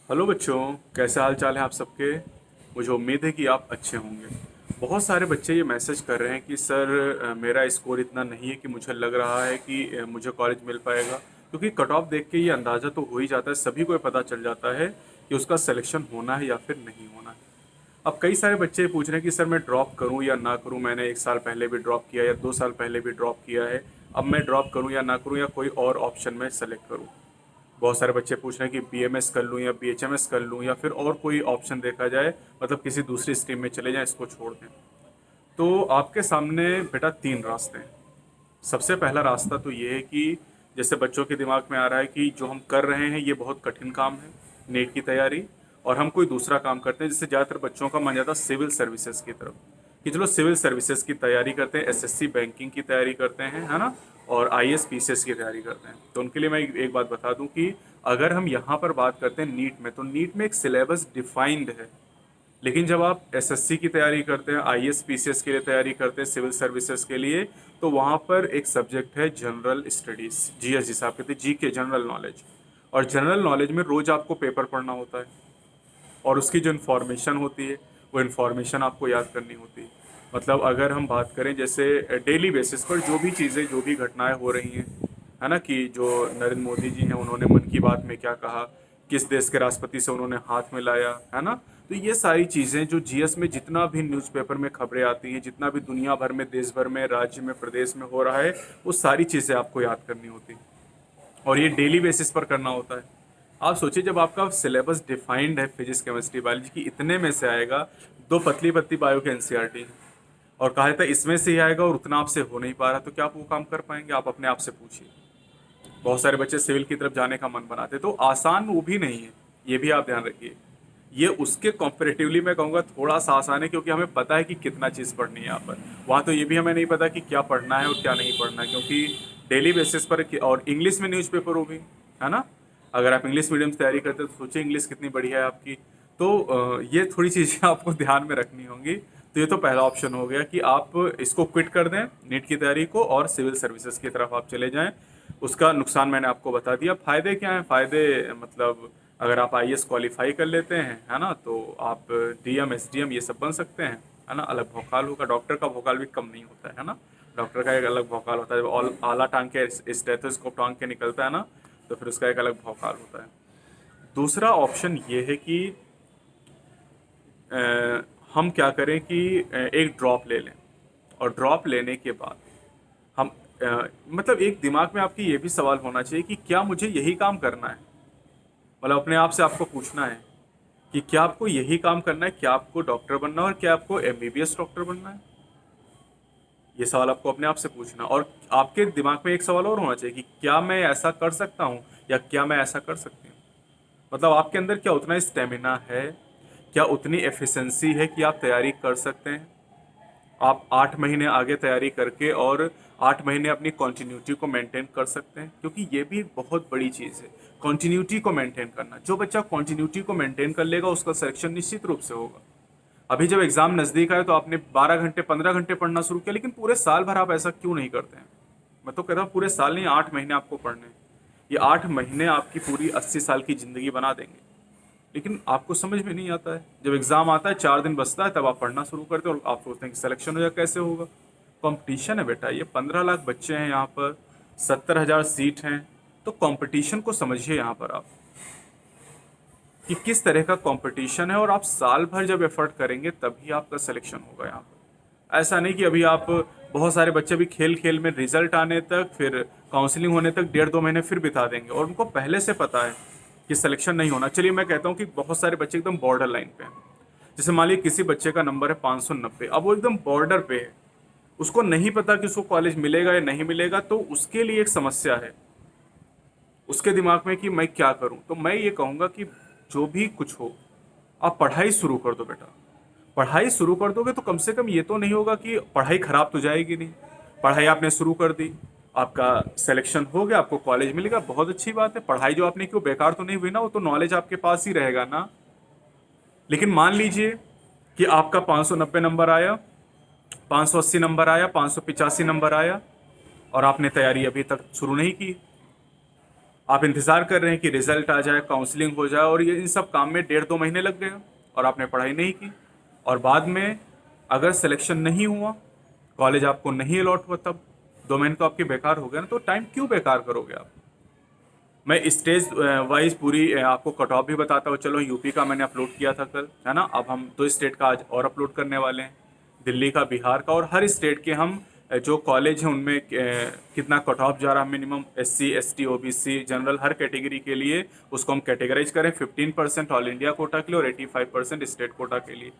Hello बच्चों, कैसे हाल चाल है आप सबके। मुझे उम्मीद है कि आप अच्छे होंगे। बहुत सारे बच्चे ये मैसेज कर रहे हैं कि सर मेरा स्कोर इतना नहीं है कि मुझे लग रहा है कि मुझे कॉलेज मिल पाएगा। क्योंकि कट ऑफ देख के ये अंदाज़ा तो हो ही जाता है, सभी को ये पता चल जाता है कि उसका सिलेक्शन होना है या फिर नहीं होना है। अब कई सारे बच्चे पूछ रहे हैं कि सर मैं ड्रॉप करूं या ना करूं, मैंने 1 साल पहले भी ड्रॉप किया या 2 साल पहले भी ड्रॉप किया है। अब मैं ड्रॉप करूं या ना करूं या कोई और ऑप्शन में सेलेक्ट करूं। बहुत सारे बच्चे पूछ रहे हैं कि बीएमएस कर लूं या बीएचएमएस कर लूं या फिर और कोई ऑप्शन देखा जाए, मतलब किसी दूसरी स्ट्रीम में चले जाएं, इसको छोड़ दें। तो आपके सामने बेटा 3 रास्ते हैं। सबसे पहला रास्ता तो ये है कि जैसे बच्चों के दिमाग में आ रहा है कि जो हम कर रहे हैं ये बहुत कठिन काम है, नेट की तैयारी, और हम कोई दूसरा काम करते हैं। जिससे ज़्यादातर बच्चों का मन जाता है सिविल सर्विसेज की तरफ, कि चलो सिविल सर्विसेज की तैयारी करते हैं, एसएससी बैंकिंग की तैयारी करते हैं, है ना, और आईएएस पीसीएस की तैयारी करते हैं। तो उनके लिए मैं एक बात बता दूं कि अगर हम यहाँ पर बात करते हैं नीट में, तो नीट में एक सिलेबस डिफाइंड है। लेकिन जब आप एसएससी की तैयारी करते हैं, आईएएस पीसीएस के लिए तैयारी करते हैं, सिविल सर्विसेज के लिए, तो वहाँ पर एक सब्जेक्ट है जनरल स्टडीज, जीएस जिसे आप कहते हैं, जी के, जनरल नॉलेज। और जनरल नॉलेज में रोज आपको पेपर पढ़ना होता है, और उसकी जो इन्फॉर्मेशन होती है वो इन्फॉर्मेशन आपको याद करनी होती है। मतलब अगर हम बात करें जैसे डेली बेसिस पर जो भी चीज़ें, जो भी घटनाएं हो रही हैं, है ना, कि जो नरेंद्र मोदी जी हैं उन्होंने मन की बात में क्या कहा, किस देश के राष्ट्रपति से उन्होंने हाथ मिलाया, है ना। तो ये सारी चीज़ें जो जीएस में जितना भी न्यूज़पेपर में खबरें आती हैं, जितना भी दुनिया भर में, देश भर में, राज्य में, प्रदेश में हो रहा है, वो सारी चीज़ें आपको याद करनी होती हैं। और ये डेली बेसिस पर करना होता है। आप सोचिए जब आपका सिलेबस डिफाइंड है फिजिक्स केमिस्ट्री बायोलॉजी की, इतने में से आएगा दो पतली पतली बायो के एनसीईआरटी, और कहा था इसमें से ही आएगा और उतना आपसे हो नहीं पा रहा, तो क्या आप वो काम कर पाएंगे? आप अपने आप से पूछिए। बहुत सारे बच्चे सिविल की तरफ जाने का मन बनाते, तो आसान वो भी नहीं है, ये भी आप ध्यान रखिए। ये उसके कंपेरेटिवली मैं कहूँगा थोड़ा सा आसान है, क्योंकि हमें पता है कि कितना चीज़ पढ़नी है यहाँ पर। वहाँ तो ये भी हमें नहीं पता कि क्या पढ़ना है और क्या नहीं पढ़ना है, क्योंकि डेली बेसिस पर और इंग्लिश में न्यूज़पेपर हो भी, है ना। अगर आप इंग्लिश मीडियम से तैयारी करते हैं तो सोचिए इंग्लिश कितनी बढ़िया है आपकी। तो ये थोड़ी चीज़ें आपको ध्यान में रखनी होंगी। तो ये तो पहला ऑप्शन हो गया कि आप इसको क्विट कर दें, नीट की तैयारी को, और सिविल सर्विसेज की तरफ आप चले जाएं। उसका नुकसान मैंने आपको बता दिया। फायदे क्या हैं? फायदे मतलब अगर आप आईएएस क्वालिफाई कर लेते हैं, है ना, तो आप डीएम एसडीएम ये सब बन सकते हैं, है ना। अलग भौकाल होगा, डॉक्टर का भौकाल भी कम नहीं होता है ना। डॉक्टर का एक अलग भौकाल होता है, जब आला टांग के स्टेथोस्कोप टांग के निकलता है ना, तो फिर उसका एक अलग भौकाल होता है। दूसरा ऑप्शन ये है कि अ, हम क्या करें कि एक ड्रॉप ले लें, और ड्रॉप लेने के बाद हम मतलब एक दिमाग में आपके ये भी सवाल होना चाहिए कि क्या मुझे यही काम करना है। मतलब अपने आप से आपको पूछना है कि क्या आपको यही काम करना है, क्या आपको डॉक्टर बनना है, और क्या आपको एमबीबीएस डॉक्टर बनना है। ये सवाल आपको अपने आप से पूछना। और आपके दिमाग में एक सवाल और होना चाहिए कि क्या मैं ऐसा कर सकता हूँ या क्या मैं ऐसा कर सकती हूँ। मतलब आपके अंदर क्या उतना स्टेमिना है, क्या उतनी एफिशिएंसी है कि आप तैयारी कर सकते हैं। आप 8 महीने आगे तैयारी करके और 8 महीने अपनी कॉन्टिन्यूटी को मेंटेन कर सकते हैं, क्योंकि ये भी एक बहुत बड़ी चीज़ है, कॉन्टिन्यूटी को मेंटेन करना। जो बच्चा कॉन्टिन्यूटी को मेंटेन कर लेगा उसका सिलेक्शन निश्चित रूप से होगा। अभी जब एग्जाम नज़दीक आए तो आपने 12 घंटे 15 घंटे पढ़ना शुरू किया, लेकिन पूरे साल भर आप ऐसा क्यों नहीं करते हैं? मैं तो कहता हूँ पूरे साल नहीं, 8 महीने आपको पढ़ने हैं। ये 8 महीने आपकी पूरी 80 साल की ज़िंदगी बना देंगे। लेकिन आपको समझ में नहीं आता है, जब एग्ज़ाम आता है 4 दिन बचता है तब आप पढ़ना शुरू करते हो और आप सोचते हैं कि सिलेक्शन हो जाए, कैसे होगा। कंपटीशन है बेटा, ये 15 लाख बच्चे हैं यहाँ पर, 70,000 सीट हैं। तो कंपटीशन को समझिए यहाँ पर आप, कि किस तरह का कंपटीशन है, और आप साल भर जब एफर्ट करेंगे तभी आपका सिलेक्शन होगा यहाँ पर। ऐसा नहीं कि अभी आप, बहुत सारे बच्चे भी खेल खेल में रिजल्ट आने तक, फिर काउंसलिंग होने तक 1.5-2 महीने फिर बिता देंगे, और उनको पहले से पता है कि सिलेक्शन नहीं होना। चलिए मैं कहता हूँ कि बहुत सारे बच्चे एकदम बॉर्डर लाइन पे हैं। जैसे मान लीजिए किसी बच्चे का नंबर है 590, अब वो एकदम बॉर्डर पे है, उसको नहीं पता कि उसको कॉलेज मिलेगा या नहीं मिलेगा, तो उसके लिए एक समस्या है उसके दिमाग में कि मैं क्या करूं। तो मैं ये कहूंगा कि जो भी कुछ हो, आप पढ़ाई शुरू कर दो बेटा। पढ़ाई शुरू कर दोगे तो कम से कम ये तो नहीं होगा कि पढ़ाई खराब तो जाएगी नहीं। पढ़ाई आपने शुरू कर दी, आपका सिलेक्शन हो गया, आपको कॉलेज मिलेगा, बहुत अच्छी बात है। पढ़ाई जो आपने की वो बेकार तो नहीं हुई ना, वो तो नॉलेज आपके पास ही रहेगा ना। लेकिन मान लीजिए कि आपका 590 नंबर आया, 580 नंबर आया, 585 नंबर आया, और आपने तैयारी अभी तक शुरू नहीं की, आप इंतज़ार कर रहे हैं कि रिजल्ट आ जाए, काउंसलिंग हो जाए, और ये इन सब काम में 1.5-2 महीने लग गए और आपने पढ़ाई नहीं की। और बाद में अगर सिलेक्शन नहीं हुआ, कॉलेज आपको नहीं अलॉट हुआ, तब 2 महीने तो आपके बेकार हो गए ना। तो टाइम क्यों बेकार करोगे आप? मैं स्टेज वाइज पूरी आपको कट ऑफ भी बताता हूँ। चलो, यूपी का मैंने अपलोड किया था कल, है ना। अब हम 2 स्टेट का आज और अपलोड करने वाले हैं, दिल्ली का, बिहार का, और हर स्टेट के हम जो कॉलेज हैं उनमें कितना कट ऑफ जा रहा है minimum, SC ST OBC general, हर कैटेगरी के लिए उसको हम कैटेगराइज करें। 15% ऑल इंडिया कोटा के लिए और 85% स्टेट कोटा के लिए।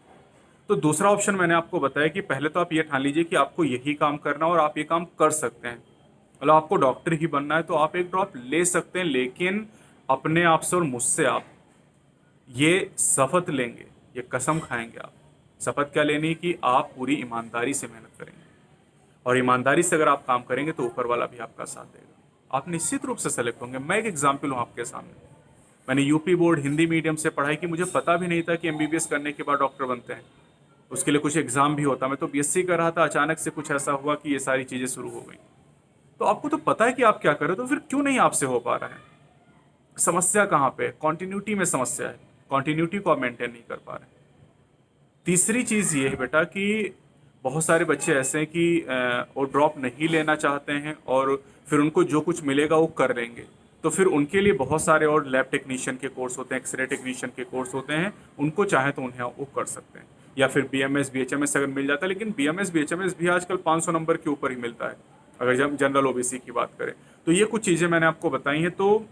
तो दूसरा ऑप्शन मैंने आपको बताया कि पहले तो आप ये ठान लीजिए कि आपको यही काम करना है और आप ये काम कर सकते हैं। मतलब आपको डॉक्टर ही बनना है तो आप एक ड्रॉप ले सकते हैं, लेकिन अपने आप से और मुझसे आप ये शपथ लेंगे, ये कसम खाएंगे। आप शपथ क्या लेनी कि आप पूरी ईमानदारी से मेहनत करेंगे, और ईमानदारी से अगर आप काम करेंगे तो ऊपर वाला भी आपका साथ देगा। आप निश्चित रूप से सेलेक्ट होंगे। मैं एक एग्जाम्पल हूँ आपके सामने। मैंने यूपी बोर्ड हिंदी मीडियम से पढ़ाई की, मुझे पता भी नहीं था कि MBBS करने के बाद डॉक्टर बनते हैं। उसके लिए कुछ एग्जाम भी होता। मैं तो BSc कर रहा था, अचानक से कुछ ऐसा हुआ कि ये सारी चीज़ें शुरू हो गई। तो आपको तो पता है कि आप क्या कर रहे हो, तो फिर क्यों नहीं आपसे हो पा रहा है? समस्या कहाँ पे है? कॉन्टिन्यूटी में समस्या है। कॉन्टिन्यूटी को आप मेंटेन नहीं कर पा रहे। तीसरी चीज़ ये है बेटा कि बहुत सारे बच्चे ऐसे हैं कि वो ड्रॉप नहीं लेना चाहते हैं और फिर उनको जो कुछ मिलेगा वो कर लेंगे। तो फिर उनके लिए बहुत सारे और लैब टेक्नीशियन के कोर्स होते हैं, एक्सरे टेक्नीशियन के कोर्स होते हैं, उनको चाहे तो उन्हें वो कर सकते हैं। या फिर BMS BHMS अगर मिल जाता है, लेकिन BMS BHMS भी आजकल 500 नंबर के ऊपर ही मिलता है अगर जब जनरल OBC की बात करें। तो ये कुछ चीज़ें मैंने आपको बताई हैं। तो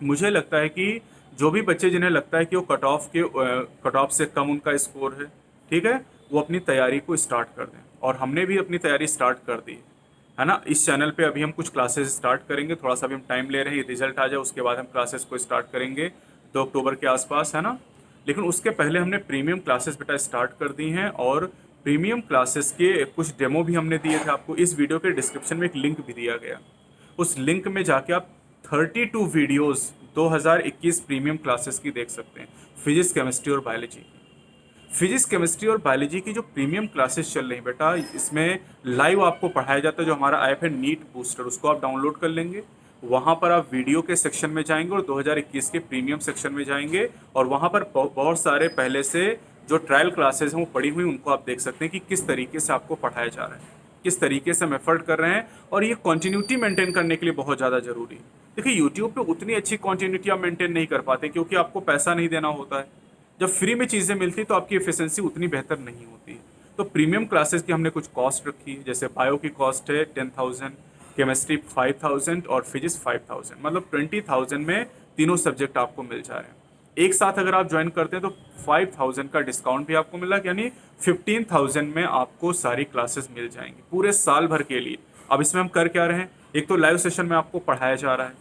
मुझे लगता है कि जो भी बच्चे जिन्हें लगता है कि वो कट ऑफ से कम उनका स्कोर है, ठीक है, वो अपनी तैयारी को स्टार्ट कर दें। और हमने भी अपनी तैयारी स्टार्ट कर दी है ना। इस चैनल पे अभी हम कुछ क्लासेस स्टार्ट करेंगे, थोड़ा सा भी हम टाइम ले रहे हैं, रिजल्ट आ जाए उसके बाद हम क्लासेस को स्टार्ट करेंगे 2 अक्टूबर के आसपास, है ना। लेकिन उसके पहले हमने प्रीमियम क्लासेस बेटा स्टार्ट कर दी हैं, और प्रीमियम क्लासेस के कुछ डेमो भी हमने दिए थे आपको। इस वीडियो के डिस्क्रिप्शन में एक लिंक भी दिया गया, उस लिंक में जाके आप 32 वीडियोस 2021 प्रीमियम क्लासेस की देख सकते हैं। फिजिक्स केमिस्ट्री और बायोलॉजी, फिजिक्स केमिस्ट्री और बायोलॉजी की जो प्रीमियम क्लासेस चल रही हैं बेटा, इसमें लाइव आपको पढ़ाया जाता है। जो हमारा ऐप है नीट बूस्टर, उसको आप डाउनलोड कर लेंगे। वहाँ पर आप वीडियो के सेक्शन में जाएंगे और 2021 के प्रीमियम सेक्शन में जाएंगे, और वहाँ पर बहुत सारे पहले से जो ट्रायल क्लासेस हैं वो पढ़ी हुई, उनको आप देख सकते हैं कि किस तरीके से आपको पढ़ाया जा रहा है, किस तरीके से हम एफर्ट कर रहे हैं। और ये कंटिन्यूटी मेंटेन करने के लिए बहुत ज़्यादा ज़रूरी है। देखिए, यूट्यूब पे उतनी अच्छी कंटिन्यूटी आप मेंटेन नहीं कर पाते, क्योंकि आपको पैसा नहीं देना होता है। जब फ्री में चीज़ें मिलती तो आपकी एफिशिएंसी उतनी बेहतर नहीं होती है। तो प्रीमियम क्लासेस की हमने कुछ कॉस्ट रखी है, जैसे बायो की कॉस्ट है 10,000, केमिस्ट्री 5,000 और फिजिक्स 5,000, मतलब 20,000 में तीनों सब्जेक्ट आपको मिल जा रहे हैं। एक साथ अगर आप ज्वाइन करते हैं तो 5,000 का डिस्काउंट भी आपको मिला, यानी 15,000 में आपको सारी क्लासेस मिल जाएंगी पूरे साल भर के लिए। अब इसमें हम कर क्या रहे हैं, एक तो लाइव सेशन में आपको पढ़ाया जा रहा है,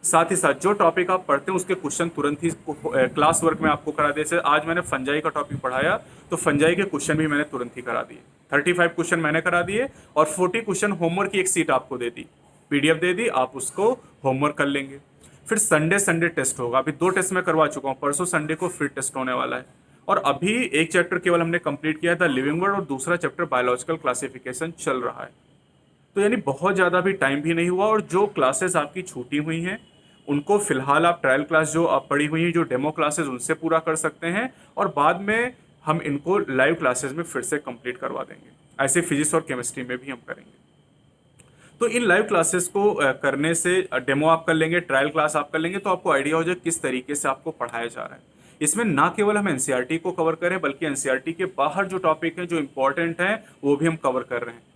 साथ ही साथ जो टॉपिक आप पढ़ते हैं उसके क्वेश्चन तुरंत ही क्लास वर्क में आपको करा दिए। जैसे आज मैंने फंजाई का टॉपिक पढ़ाया, तो फंजाई के क्वेश्चन भी मैंने तुरंत ही करा दिए। 35 क्वेश्चन मैंने करा दिए और 40 क्वेश्चन होमवर्क की एक सीट आपको दे दी, PDF दे दी, आप उसको होमवर्क कर लेंगे। फिर संडे टेस्ट होगा। अभी 2 टेस्ट मैं करवा चुका हूँ, परसों संडे को फिर टेस्ट होने वाला है। और अभी एक चैप्टर केवल हमने कंप्लीट किया था, लिविंग वर्ड, और दूसरा चैप्टर बायोलॉजिकल क्लासिफिकेशन चल रहा है। तो यानी बहुत ज़्यादा भी टाइम भी नहीं हुआ, और जो क्लासेस आपकी छूटी हुई हैं उनको फिलहाल आप ट्रायल क्लास जो आप पढ़ी हुई हैं, जो डेमो क्लासेस, उनसे पूरा कर सकते हैं, और बाद में हम इनको लाइव क्लासेस में फिर से कंप्लीट करवा देंगे। ऐसे फिजिक्स और केमिस्ट्री में भी हम करेंगे। तो इन लाइव क्लासेस को करने से डेमो आप कर लेंगे, ट्रायल क्लास आप कर लेंगे, तो आपको आइडिया हो जाए किस तरीके से आपको पढ़ाया जा रहा है। इसमें ना केवल हम NCERT को कवर करें, बल्कि NCERT के बाहर जो टॉपिक हैं, जो इंपॉर्टेंट हैं, वो भी हम कवर कर रहे हैं।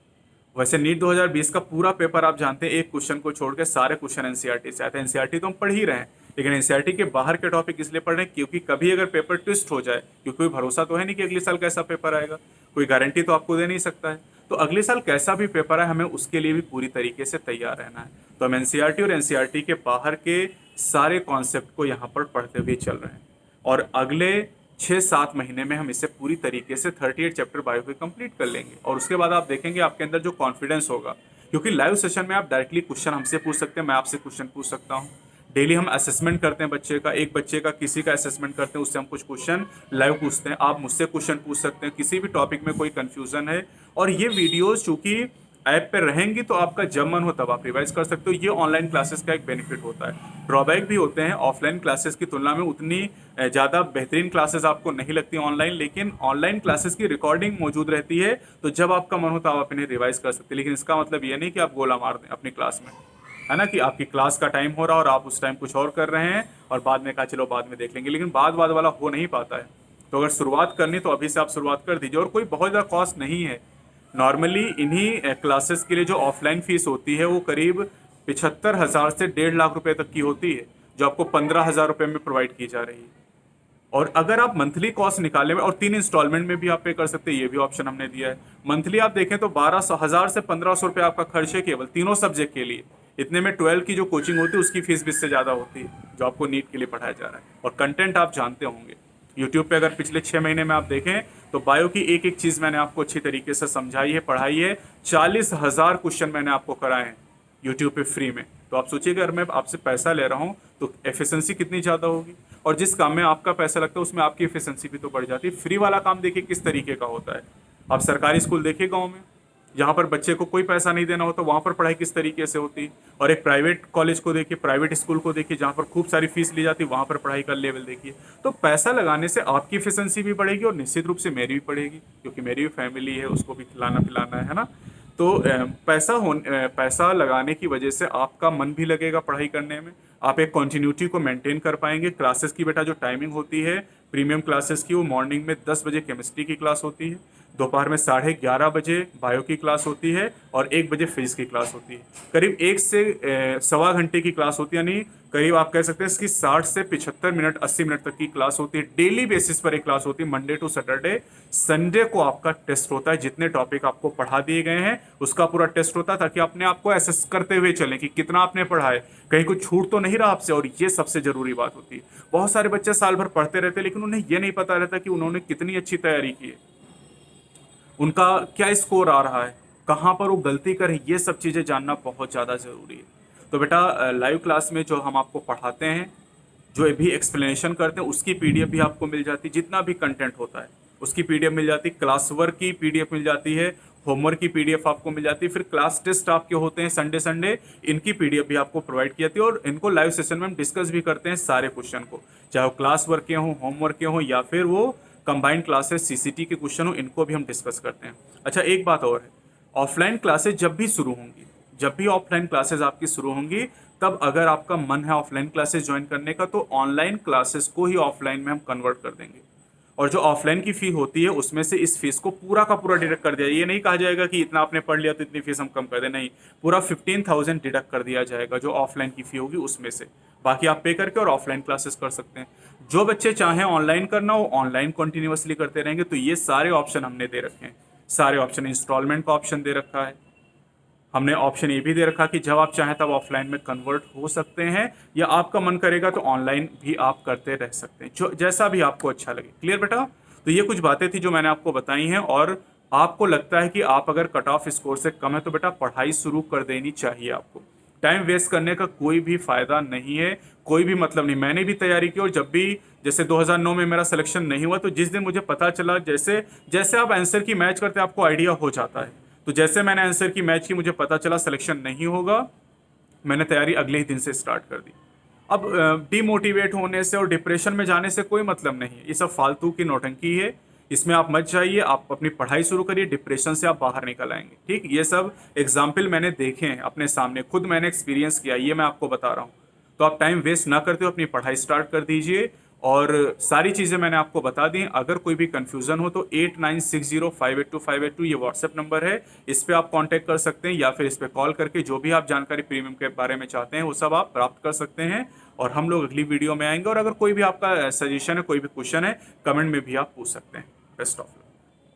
वैसे नीट 2020 का पूरा पेपर आप जानते हैं, एक क्वेश्चन को छोड़ के सारे क्वेश्चन NCERT से आते हैं। NCERT तो हम पढ़ ही रहे हैं, लेकिन NCERT के बाहर के टॉपिक इसलिए पढ़ रहे हैं क्योंकि कभी अगर पेपर ट्विस्ट हो जाए, क्योंकि कोई भरोसा तो है नहीं कि अगले साल कैसा पेपर आएगा, कोई गारंटी तो आपको दे नहीं सकता है। तो अगले साल कैसा भी पेपर है, हमें उसके लिए भी पूरी तरीके से तैयार रहना है। तो हम NCERT और NCERT के बाहर के सारे कॉन्सेप्ट को यहाँ पर पढ़ते हुए चल रहे हैं, और अगले 6-7 महीने में हम इसे पूरी तरीके से 38 चैप्टर बायो के कंप्लीट कर लेंगे। और उसके बाद आप देखेंगे आपके अंदर जो कॉन्फिडेंस होगा, क्योंकि लाइव सेशन में आप डायरेक्टली क्वेश्चन हमसे पूछ सकते हैं, मैं आपसे क्वेश्चन पूछ सकता हूँ। डेली हम असेसमेंट करते हैं बच्चे का, एक बच्चे का किसी का असेसमेंट करते हैं, उससे हम कुछ क्वेश्चन लाइव पूछते हैं। आप मुझसे क्वेश्चन पूछ सकते हैं, किसी भी टॉपिक में कोई कन्फ्यूजन है। और ये वीडियोज़ चूँकि ऐप पे रहेंगी तो आपका जब मन हो तब आप रिवाइज कर सकते हो। ये ऑनलाइन क्लासेस का एक बेनिफिट होता है। ड्रॉबैक भी होते हैं, ऑफलाइन क्लासेस की तुलना में उतनी ज़्यादा बेहतरीन क्लासेस आपको नहीं लगती ऑनलाइन, लेकिन ऑनलाइन क्लासेस की रिकॉर्डिंग मौजूद रहती है, तो जब आपका मन हो तो आप इन्हें रिवाइज कर सकते हैं। लेकिन इसका मतलब ये नहीं कि आप गोला मार दें अपनी क्लास में, है ना, कि आपकी क्लास का टाइम हो रहा है और आप उस टाइम कुछ और कर रहे हैं और बाद में कहा चलो बाद में देख लेंगे, लेकिन बाद वाला हो नहीं पाता है। तो अगर शुरुआत करनी तो अभी से आप शुरुआत कर दीजिए, और कोई बहुत ज़्यादा कॉस्ट नहीं है। नॉर्मली इन्हीं क्लासेस के लिए जो ऑफलाइन फीस होती है वो करीब 75,000 से 1.5 लाख रुपए तक की होती है, जो आपको 15,000 रुपये में प्रोवाइड की जा रही है। और अगर आप मंथली कॉस्ट निकाले में और 3 इंस्टॉलमेंट में भी आप पे कर सकते हैं, ये भी ऑप्शन हमने दिया है। मंथली आप देखें तो 12,000 से 1,500 रुपये आपका खर्च है केवल तीनों सब्जेक्ट के लिए। इतने में 12 की जो कोचिंग होती है उसकी फीस भी इससे ज़्यादा होती है, जो आपको नीट के लिए पढ़ाया जा रहा है। और कंटेंट आप जानते होंगे, यूट्यूब पे अगर पिछले 6 महीने में आप देखें तो बायो की एक एक चीज़ मैंने आपको अच्छी तरीके से समझाई है, पढ़ाई है। 40,000 क्वेश्चन मैंने आपको कराए हैं यूट्यूब पे फ्री में। तो आप सोचिए अगर मैं आपसे पैसा ले रहा हूँ तो एफिशिएंसी कितनी ज़्यादा होगी, और जिस काम में आपका पैसा लगता है उसमें आपकी एफिशिएंसी भी तो बढ़ जाती है। फ्री वाला काम देखिए किस तरीके का होता है। आप सरकारी स्कूल देखिए गाँव में, जहाँ पर बच्चे को कोई पैसा नहीं देना होता, वहाँ पर पढ़ाई किस तरीके से होती। और एक प्राइवेट कॉलेज को देखिए, प्राइवेट स्कूल को देखिए, जहाँ पर खूब सारी फीस ली जाती है, वहाँ पर पढ़ाई का लेवल देखिए। तो पैसा लगाने से आपकी एफिशिएंसी भी बढ़ेगी और निश्चित रूप से मेरी भी बढ़ेगी, क्योंकि मेरी भी फैमिली है, उसको भी खिलाना पिलाना है ना। तो पैसा लगाने की वजह से आपका मन भी लगेगा पढ़ाई करने में, आप एक कंटिन्यूटी को मेंटेन कर पाएंगे। क्लासेस की बेटा जो टाइमिंग होती है प्रीमियम क्लासेस की, वो मॉर्निंग में 10 बजे केमिस्ट्री की क्लास होती है, दोपहर में 11:30 बजे बायो की क्लास होती है और 1 बजे फिजिक्स की क्लास होती है। करीब 1 से सवा घंटे की क्लास होती है, यानी करीब आप कह सकते हैं इसकी 60 से 75 मिनट 80 मिनट तक की क्लास होती है। डेली बेसिस पर एक क्लास होती है, मंडे टू सैटरडे। संडे को आपका टेस्ट होता है, जितने टॉपिक आपको पढ़ा दिए गए हैं उसका पूरा टेस्ट होता है, ताकि अपने आप को एसेस करते हुए चलें कि कितना आपने पढ़ा है, कहीं कुछ छूट तो नहीं रहा आपसे। और ये सबसे जरूरी बात होती है। बहुत सारे बच्चे साल भर पढ़ते रहते हैं लेकिन उन्हें ये नहीं पता रहता कि उन्होंने कितनी अच्छी तैयारी की है, उनका क्या स्कोर आ रहा है, कहाँ पर वो गलती करें। ये सब चीज़ें जानना बहुत ज़्यादा ज़रूरी है। तो बेटा लाइव क्लास में जो हम आपको पढ़ाते हैं, जो भी एक्सप्लेनेशन करते हैं, उसकी पीडीएफ भी आपको मिल जाती है। जितना भी कंटेंट होता है उसकी पीडीएफ मिल जाती है, क्लास वर्क की पीडीएफ मिल जाती है, होमवर्क की पीडीएफ आपको मिल जाती है, फिर क्लास टेस्ट आपके होते हैं संडे, इनकी पीडीएफ भी आपको प्रोवाइड की जाती है। और इनको लाइव सेशन में हम डिस्कस भी करते हैं सारे क्वेश्चन को, चाहे वो क्लास वर्क के हों, होमवर्क के हों, या फिर वो कंबाइंड क्लासेस सीसीटी के क्वेश्चन हो, इनको भी हम डिस्कस करते हैं। अच्छा, एक बात और है, ऑफलाइन क्लासेस जब भी शुरू होंगी, जब भी ऑफलाइन क्लासेस आपकी शुरू होंगी, तब अगर आपका मन है ऑफलाइन क्लासेस ज्वाइन करने का तो ऑनलाइन क्लासेस को ही ऑफलाइन में हम कन्वर्ट कर देंगे। और जो ऑफलाइन की फी होती है उसमें से इस फीस को पूरा का पूरा डिडक्ट कर दिया। ये नहीं कहा जाएगा कि इतना आपने पढ़ लिया तो इतनी फीस हम कम कर दें, नहीं, पूरा 15,000 डिडक्ट कर दिया जाएगा जो ऑफलाइन की फी होगी उसमें से। बाकी आप पे करके और ऑफलाइन क्लासेस कर सकते हैं। जो बच्चे चाहें ऑनलाइन करना, वो ऑनलाइन कंटिन्यूअसली करते रहेंगे। तो ये सारे ऑप्शन हमने दे रखे हैं, सारे ऑप्शन। इंस्टॉलमेंट का ऑप्शन दे रखा है हमने, ऑप्शन ये भी दे रखा कि जब आप चाहें तब ऑफलाइन में कन्वर्ट हो सकते हैं, या आपका मन करेगा तो ऑनलाइन भी आप करते रह सकते हैं, जो जैसा भी आपको अच्छा लगे। क्लियर बेटा? तो ये कुछ बातें थी जो मैंने आपको बताई हैं। और आपको लगता है कि आप अगर कट ऑफ स्कोर से कम है तो बेटा पढ़ाई शुरू कर देनी चाहिए आपको। टाइम वेस्ट करने का कोई भी फायदा नहीं है, कोई भी मतलब नहीं। मैंने भी तैयारी की और जब भी जैसे 2009 में मेरा सिलेक्शन नहीं हुआ तो जिस दिन मुझे पता चला, जैसे जैसे आप आंसर की मैच करते हैं आपको आइडिया हो जाता है, तो जैसे मैंने आंसर की मैच की मुझे पता चला सिलेक्शन नहीं होगा, मैंने तैयारी अगले ही दिन से स्टार्ट कर दी। अब डिमोटिवेट होने से और डिप्रेशन में जाने से कोई मतलब नहीं है, ये सब फालतू की नौटंकी है, इसमें आप मत जाइए। आप अपनी पढ़ाई शुरू करिए, डिप्रेशन से आप बाहर निकल आएंगे। ठीक, ये सब एग्जाम्पल मैंने देखे हैं अपने सामने, खुद मैंने एक्सपीरियंस किया, ये मैं आपको बता रहा हूँ। तो आप टाइम वेस्ट ना करते हो, अपनी पढ़ाई स्टार्ट कर दीजिए। और सारी चीज़ें मैंने आपको बता दी। अगर कोई भी कन्फ्यूज़न हो तो 8960582582 ये व्हाट्सएप नंबर है, इस पर आप कांटेक्ट कर सकते हैं, या फिर इस पर कॉल करके जो भी आप जानकारी प्रीमियम के बारे में चाहते हैं वो सब आप प्राप्त कर सकते हैं। और हम लोग अगली वीडियो में आएंगे। और अगर कोई भी आपका सजेशन है, कोई भी क्वेश्चन है, कमेंट में भी आप पूछ सकते हैं। Best of luck.